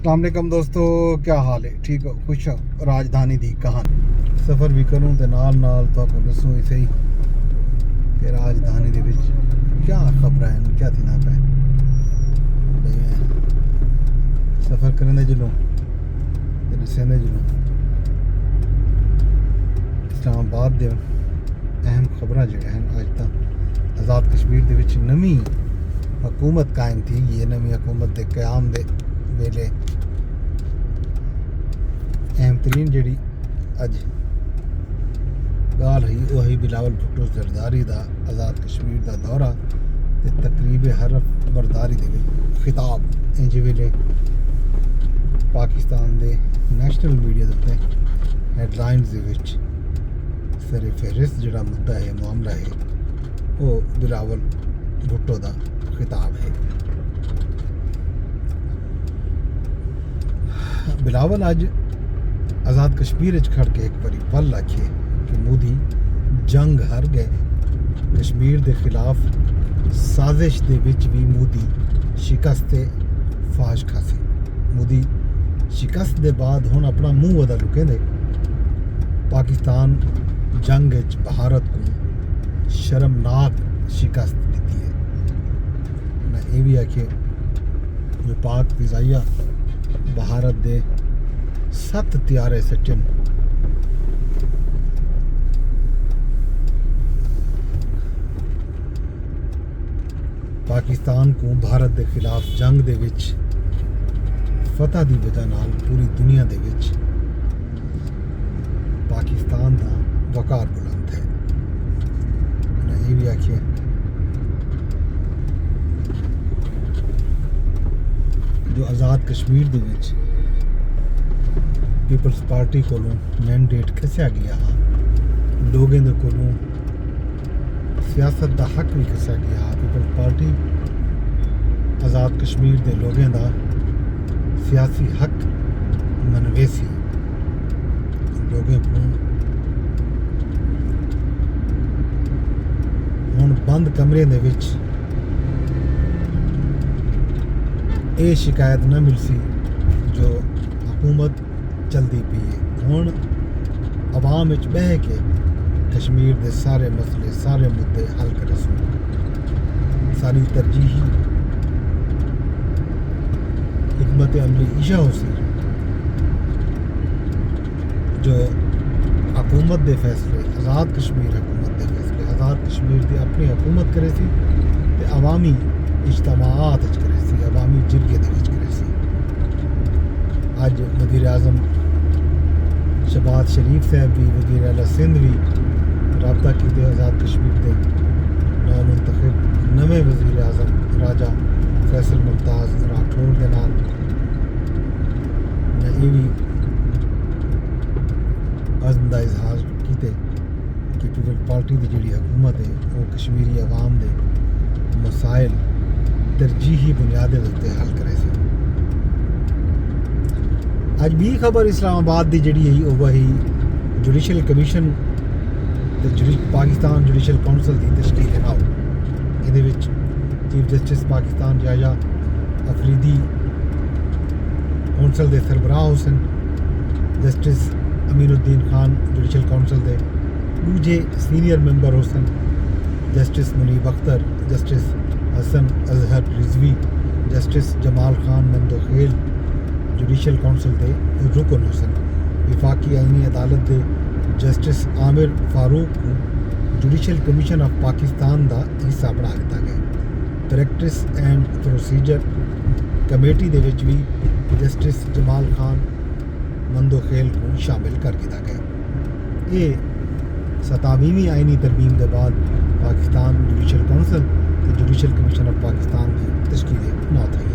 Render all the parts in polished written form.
السلام علیکم دوستو، کیا حال ہے؟ ٹھیک ہو؟ خوش ہو؟ راجدھانی دی کہانی سفر بھی کروں تے نال نال تو دسوں ہی صحیح کہ راجدھانی دے وچ کیا خبر ہیں، کیا تھی نا پہ سفر کرنے دے جلوں تے دسیں دے جلوں اسلام آباد دے اہم خبراں جڑے ہیں اج تک آزاد کشمیر دے وچ نویں حکومت قائم تھی. یہ نویں حکومت دے قیام دے ویلے اہم ترین جڑی اج گال ہوئی وہی بلاول بھٹو زرداری دا آزاد کشمیر دا دورہ تے تقریب حلف برداری دے وچ خطاب. انج ویلے پاکستان دے نیشنل میڈیا دے ہیڈ لائنز دے وچ سر فہرست جڑا مدعا ہے، معاملہ ہے، وہ بلاول بھٹو دا خطاب ہے. بلاول اج آزاد کشمیر کھڑ کے ایک باری پل آکھے کہ مودی جنگ ہار گئے. کشمیر دے خلاف سازش دے وچ بھی مودی شکست فاش کھاسے. مودی شکست دے بعد ہن اپنا منہ ودا لکیں دے. پاکستان جنگ بھارت کو شرمناک شکست دیتی ہے. میں یہ بھی آکھے جو پاک فضائیہ بھارت دے 7 طیارے سچن پاکستان کو بھارت دے خلاف جنگ دے وچ فتح دی وجہ نال پوری دنیا دے وچ پاکستان دا وقار بلند ہے. میں یہ بھی آکھے جو آزاد کشمیر دے وچ پیپلز پارٹی کولوں مینڈیٹ کھسیا گیا ہاں، لوگوں دے کولوں سیاست دا حق بھی کھسیا گیا ہاں. پیپلز پارٹی آزاد کشمیر دے لوگوں دا سیاسی حق منویسی لوگوں کو ہن بند کمرے دے وچ یہ شکایت نہ مل سی جو حکومت چلتی پی ہے. ہن عوام وچ بہ کے کشمیر دے سارے مسئلے سارے مدعے حل کرے سن. ساری ترجیحی حکمت عملی ایشا ہو سی جو حکومت دے فیصلے آزاد کشمیر حکومت دے فیصلے آزاد کشمیر دی اپنی حکومت کرے سی تے عوامی اجتماعات کرے سی، عوامی جرگے دے وچ کرے سی. اج وزیر اعظم شہباز شریف صاحب بھی، وزیر اعلیٰ سندھ بھی رابطہ کیتے آزاد کشمیر دے نو منتخب نویں وزیر اعظم راجہ فیصل ممتاز راٹھور دے نال. میں یہ بھی عزم دا اظہار کیتے کہ پیپل پارٹی دی جڑی حکومت ہے وہ کشمیری عوام دے مسائل ترجیحی بنیادیں تے حل کرے سی. اج بھی خبر اسلام آباد دی جڑی ہے وہی جوڈیشل کمیشن تے پاکستان جوڈیشل کونسل دی تشکیل ہے. یہ چیف جسٹس پاکستان یحییٰ افریدی کونسل دے سربراہ حسن، جسٹس امین الدین خان جوڈیشل کونسل دے دوجے سینئر ممبر حسن، جسٹس منیب اختر، جسٹس حسن Azhar Rizvi, justice Jamal Khan Mandokhel judicial council دے رکن حسن. وفاقی آئینی عدالت دے جسٹس عامر فاروق کو جوڈیشل کمیشن آف پاکستان دا حصہ بنا دیتا گیا. پریکٹس اینڈ پروسیجر کمیٹی دے وچ بھی جسٹس جمال خان مندوخیل کو شامل کر دیا گیا. یہ 27ویں آئینی ترمیم کے بعد پاکستان جوڈیشل کونسل تے جوڈیشل کمیشن آف پاکستان کی تشکیل نہ تھی.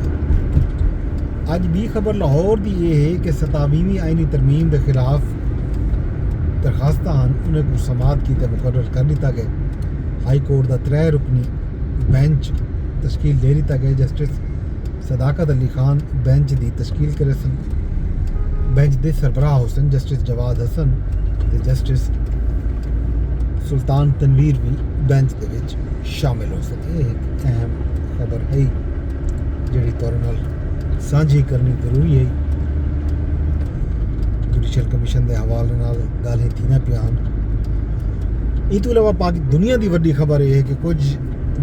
اج بھی خبر لاہور دی یہ ہے کہ 27ویں آئینی ترمیم کے خلاف درخواستاں انہیں کو سماعت کی تے مقرر کر دیتا گیا. ہائی کورٹ دا 3 رکنی بینچ تشکیل دے دیتا گیا. جسٹس صداقت علی خان بینچ دی تشکیل کرے سن. بینچ دے سربراہ حسن جسٹس جواد حسن تے جسٹس سلطان تنویر بھی بینچ دے وچ شامل ہو سن. یہ ایک اہم خبر ہے جڑی تورے نال سانجھی کرنی ضروری ہے. جوڈیشل کمیشن کے حوالے نال گالیں تھینا پیان. اس تو علاوہ دنیا کی وڈی خبر یہ ہے کہ کچھ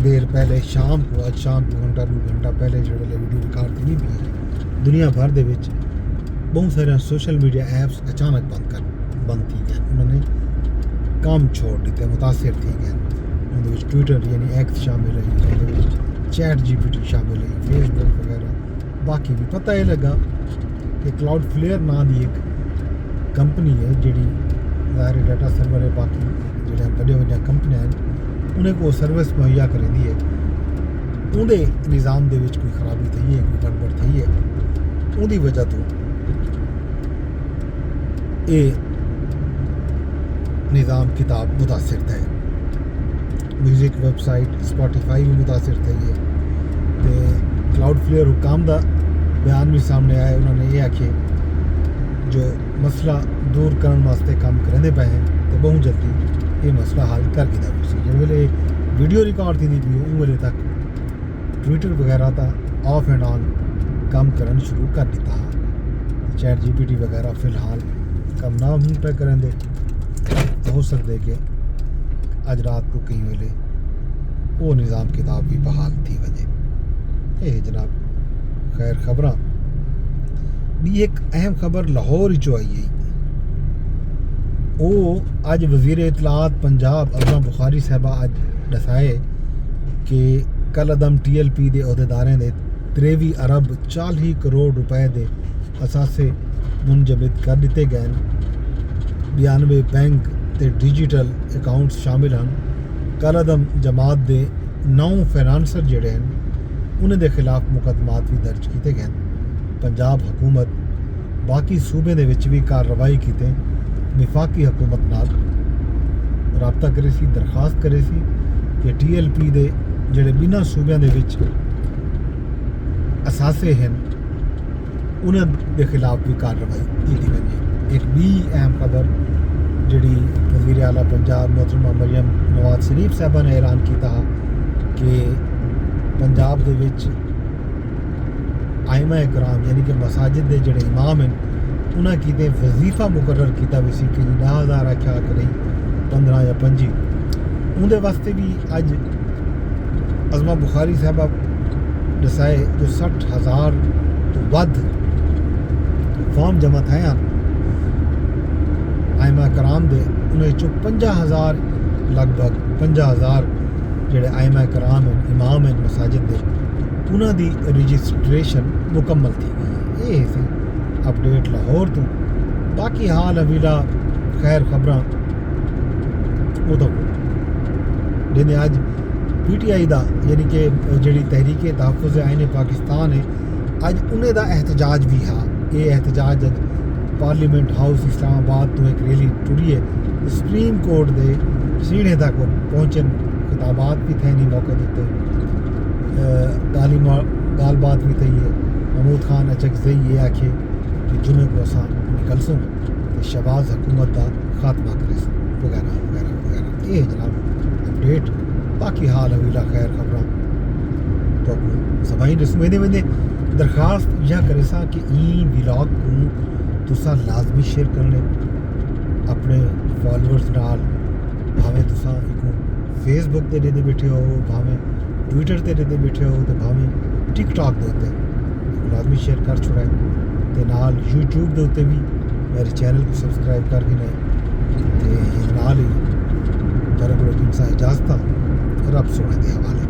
دیر پہلے شام کو گھنٹہ 2 گھنٹہ پہلے جو ویڈیو ریکارڈ تھی پی ہے دنیا بھر دے وچ بہت سارے سوشل میڈیا ایپس اچانک بند تھی گئے. انہوں نے کام چھوڑ دیتے, متاثر تھی گئے. ان ٹویٹر یعنی ایکس شامل ہے, چیٹ جی پی ٹی شامل ہے, فیس بک وغیرہ. باقی بھی پتہ یہ لگا کہ کلاؤڈ فلیئر نام کی ایک کمپنی ہے جیڑی ظاہر ڈیٹا سرور ہے, باقی جڑے وڈے وڈے کمپنیاں ہیں انہیں کو سروس مہیا کریں دی ہے. اندر نظام دے وچ کوئی خرابی تھی ہے, کوئی گڑبڑ تھی ہے, ان دی وجہ تو یہ نظام کتاب متاثر تھا. میوزک ویب سائٹ اسپاٹیفائی بھی متاثر تھی ہے. کلاؤڈ فلیئر حکام دا بیان بھی سامنے آیا. انہوں نے یہ آکھے جو مسئلہ دور کرنے واسطے کام کرنے پے ہیں تو بہت جلدی یہ مسئلہ حل کر کے دے سی. جس ویلے ویڈیو ریکارڈ تھی پی اس ویلے تک ٹویٹر وغیرہ تا آف اینڈ آن کام کرن شروع کر دیتا. چیٹ جی پی ٹی وغیرہ فی الحال کم نہ ہوں پہ کریں دے. ہو سکتے کہ اج رات کو کئی ویلے وہ نظام کتاب بھی بحال تھی وجہ. یہ جناب خیر خبراں بھی ایک اہم خبر لاہور ہی آئی ہے. وہ اج وزیر اطلاعات پنجاب ازما بخاری صاحبہ اج دسائے کہ کل عدم ٹی ایل پی دے عہدیداریں دے 23 ارب 40 کروڑ روپے دے اثاثے منجمد کر دیتے گئے. 92 بینک تے ڈیجیٹل اکاؤنٹس شامل ہیں. کل عدم جماعت دے 9 فائنانسر جڑے ہیں انہیں دے خلاف مقدمات بھی درج کیتے گئے. پنجاب حکومت باقی صوبے دے وچ بھی کارروائی کیتے وفاقی حکومت نال رابطہ کرے سی, درخواست کرے سی کہ ٹی ایل پی دے جڑے بنا صوبیاں دے وچ اثاثے ہیں انہیں دے خلاف بھی کارروائی کی وجے. ایک بھی اہم خبر جڑی وزیر اعلیٰ پنجاب محترمہ مریم نواز شریف صاحبہ نے اعلان کیتا کہ پنجاب دے وچ ائمہ کرام یعنی کہ مساجد دے جڑے امام ہیں انہاں کیتے وظیفہ مقرر کیتا بھی سی کہ 10,000 آکھیا کریں 15 یا 25. اندر واسطے بھی اج ازما بخاری صاحبہ دسائے جو 60,000 تو ود فارم جمع تھے ہیں ائمہ کرام دے. انہیں چو 50,000 لگ بھگ 50,000 جڑے ائمہ کرام ہیں امام ہیں مساجد دے انہاں دی رجسٹریشن مکمل تھی گئی. یہ سی اپڈیٹ لاہور تو. باقی حال حویلا خیر خبراں وہ تو جنہیں اج پی ٹی آئی دا یعنی کہ جڑی تحریک تحفظ آئین پاکستان ہے اج انہیں دا احتجاج بھی ہے. یہ احتجاج اج پارلیمنٹ ہاؤس اسلام آباد تو ایک ریلی ٹری ہے. سپریم کورٹ دے سیڑھے تک پہنچن خطابات بھی تھے نہیں موقع دیتے, گال بات بھی تھی ہے. محمود خان اچکزئی یہ آکھے کہ جمعے کو اساں نکل سوں شہباز حکومت دا خاتمہ کرے سوں وغیرہ وغیرہ وغیرہ. یہ جناب اپڈیٹ. باقی حال حویلا خیر خبراں تو سبھائی رسم ویندے درخواست یہ کرے سا کہ این ولاگ کو تساں لازمی شیئر کرنے اپنے فالوورز نال. بھاویں تساں فیس بک تے دے بیٹھے ہو, بھاویں ٹویٹر تے دے بیٹھے ہو, تے بھاویں ٹک ٹاک دے اوتے لازمی شیئر کر چھوڑے. تے نال یوٹیوب دے اوتے بھی میرے چینل کو سبسکرائب کر کے تے نال ہی کرے بڑے انسان اجازت رب سونے دے حوالے.